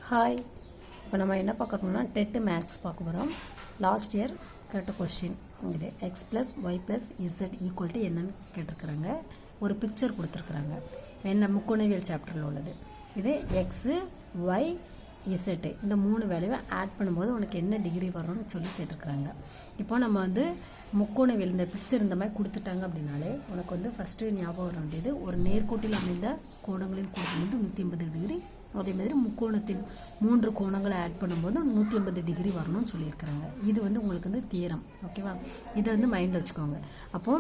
Hi, இப்போ நம்ம என்ன பார்க்குறோம்னா டெட்டு மேக்ஸ் பார்க்க போகிறோம். லாஸ்ட் இயர் கேட்ட கொஸ்டின் இது x plus y plus z equal to என்னன்னு கேட்டிருக்கிறாங்க. ஒரு பிக்சர் கொடுத்துருக்குறாங்க, என்ன முக்கோணவியல் சாப்டரில் உள்ளது. இது எக்ஸு ஒய் இசட்டு இந்த மூணு வேலையை ஆட் பண்ணும்போது உனக்கு என்ன டிகிரி வரும்னு சொல்லி கேட்டிருக்கிறாங்க. இப்போ நம்ம வந்து முக்கோணவியல் இந்த பிக்சர் இந்த மாதிரி கொடுத்துட்டாங்க அப்படின்னாலே உனக்கு ஃபஸ்ட்டு ஞாபகம் வர வேண்டியது ஒரு நேர்கோட்டில் அமைந்த கோணங்களின் கூடுதல் 180 டிகிரி. அதே மாதிரி முக்கோணத்தின் 3 கோணங்களை ஆட் பண்ணும்போது 180 டிகிரி வரணும்னு சொல்லியிருக்கிறாங்க. இது உங்களுக்கு தியரம். ஓகேவா? இதை மைண்டில் வச்சுக்கோங்க. அப்போ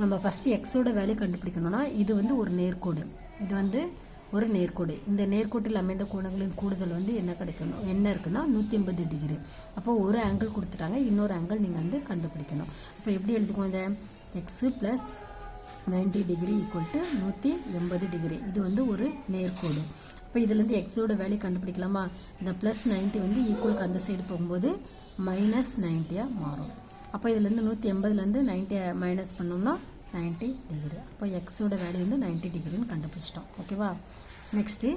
நம்ம ஃபஸ்ட்டு எக்ஸோட வேல்யூ கண்டுபிடிக்கணும்னா இது ஒரு நேர்கோடு. இது ஒரு நேர்கோடு. இந்த நேர்கோட்டில் அமைந்த கோணங்களின் கூடுதல் என்ன கிடைக்கணும், என்ன இருக்குன்னா 180 டிகிரி. அப்போ ஒரு ஆங்கிள் கொடுத்துட்டாங்க, இன்னொரு ஆங்கிள் நீங்கள் கண்டுபிடிக்கணும். அப்போ எப்படி எழுதுக்கோங்க, இந்த x plus 90 degree equal to 180 degree. இது ஒரு நேர்கோடு. இப்போ இதுலேருந்து எக்ஸோட வேல்யூ கண்டுபிடிக்கலாமா? இந்த ப்ளஸ் 90 ஈக்குவலுக்கு அந்த சைடு போகும்போது மைனஸ் 90 மாறும். அப்போ இதுலேருந்து 180லேருந்து 90 மைனஸ் பண்ணோம்னா 90 டிகிரி. அப்போ எக்ஸோட வேல்யூ 90 டிகிரின்னு கண்டுபிடிச்சிட்டோம். ஓகேவா? நெக்ஸ்ட்டு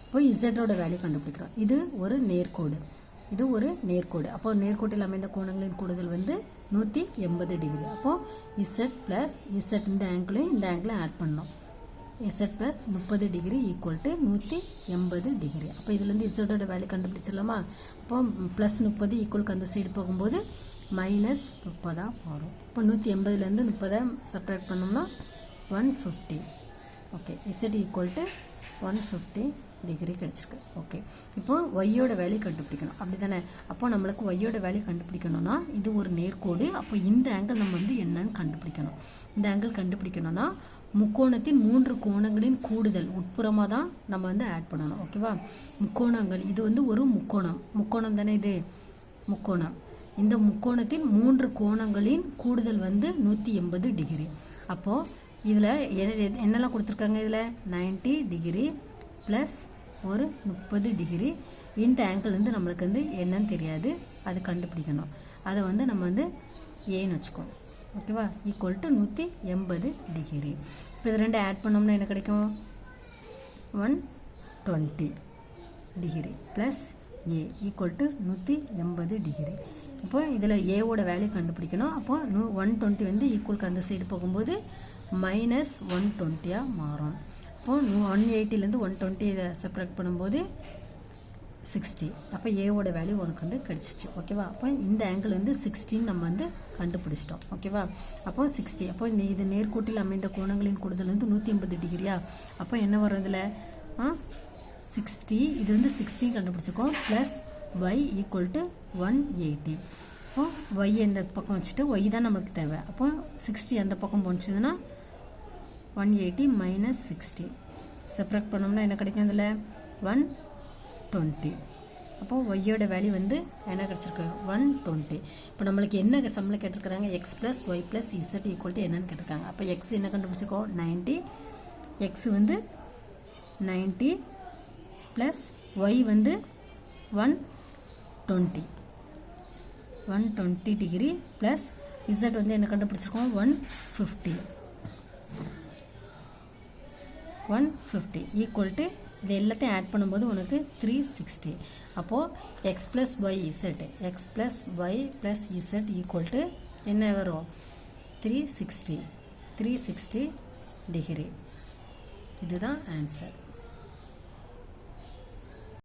இப்போ இசட்டோட வேல்யூ கண்டுபிடிக்கிறோம். இது ஒரு நேர்கோடு. இது ஒரு நேர்கோடு. அப்போ நேர்கோட்டில் அமைந்த கோணங்களின் கூடுதல் 180 டிகிரி. அப்போது இசட் ப்ளஸ் இசட் இந்த ஆங்கிளையும் ஆட் பண்ணோம். Z plus 30 degree equal to 180 degree. அப்போ இதுலேருந்து இசட்டோட வேல்யூ கண்டுபிடிச்சிடலாமா? அப்போ ப்ளஸ் 30 ஈக்குவலுக்கு அந்த சைடு போகும்போது மைனஸ் 30 வரும். இப்போ 180லேருந்து 30 செப்பரேட் பண்ணோம்னா 150. Okay, Z equal to 150 degree கிடச்சிருக்கு. ஓகே, இப்போ ஒய்யோட வேல்யூ கண்டுபிடிக்கணும், அப்படி தானே? அப்போ நம்மளுக்கு ஒய்யோட வேல்யூ கண்டுபிடிக்கணும்னா இது ஒரு நேர்கோடு. அப்போ இந்த ஆங்கிள் நம்ம என்னன்னு கண்டுபிடிக்கணும். இந்த ஆங்கிள் கண்டுபிடிக்கணும்னா முக்கோணத்தின் 3 கோணங்களின் கூடுதல் உட்புறமாக தான் நம்ம ஆட் பண்ணணும். ஓகேவா? முக்கோணங்கள் இது ஒரு முக்கோணம் தானே? இது முக்கோணம். இந்த முக்கோணத்தின் 3 கோணங்களின் கூடுதல் 180 டிகிரி. அப்போது இதில் என்னெல்லாம் கொடுத்துருக்காங்க? இதில் 90 டிகிரி ப்ளஸ் ஒரு 30 டிகிரி. இந்த ஆங்கிள் நம்மளுக்கு என்னன்னு தெரியாது, அது கண்டுபிடிக்கணும். அதை நம்ம ஏன்னு வச்சுக்கோம். ஓகேவா? Equal to 180 degree. இப்போ இது ரெண்டு ஆட் பண்ணோம்னா என்ன கிடைக்கும்? 120 degree plus A equal to 180 degree. இப்போ இதில் ஏவோட வேல்யூ கண்டுபிடிக்கணும். அப்போ 120 ஈக்குவலுக்கு அந்த சைடு போகும்போது மைனஸ் 120 மாறும். இப்போ 180லேருந்து 120 இதை செப்பரேட் பண்ணும்போது 60. அப்போ ஏவோட வேல்யூ உனக்கு கிடச்சிச்சு. ஓகேவா? அப்போ இந்த ஆங்கிள் 16 நம்ம கண்டுபிடிச்சிட்டோம். ஓகேவா? அப்போ 60. அப்போ இது நேர்கோட்டில் அமைந்த கோணங்களின் கூடுதல் 180 டிகிரியா? அப்போ என்ன வரும் இதில்? 60. இது 60 கண்டுபிடிச்சிருக்கோம். Plus y equal to 180. இப்போ ஒய் இந்த பக்கம் வச்சுட்டு ஒய் தான் நமக்கு தேவை. அப்போ 60 அந்த பக்கம் போச்சுதுன்னா 180 மைனஸ் 60 செப்பரேட் பண்ணோம்னா என்ன கிடைக்கும்? இதில் 120. அப்போது ஒய்யோட வேல்யூ என்ன கிடச்சிருக்கு? 120. இப்போ நம்மளுக்கு என்ன சம்மில் கேட்டிருக்கிறாங்க? X plus y plus z equal to என்னன்னு கேட்டிருக்காங்க. அப்போ எக்ஸ் என்ன கண்டுபிடிச்சிருக்கோம்? 90. X 90 plus y 120 degree plus z என்ன கண்டுபிடிச்சிருக்கோம்? 150 ஈக்குவல் டு இது எல்லாத்தையும் ஆட் பண்ணும்போது உனக்கு 360. அப்போது x plus y z equal to என்ன வரும்? 360 டிகிரி. இதுதான் ஆன்சர்.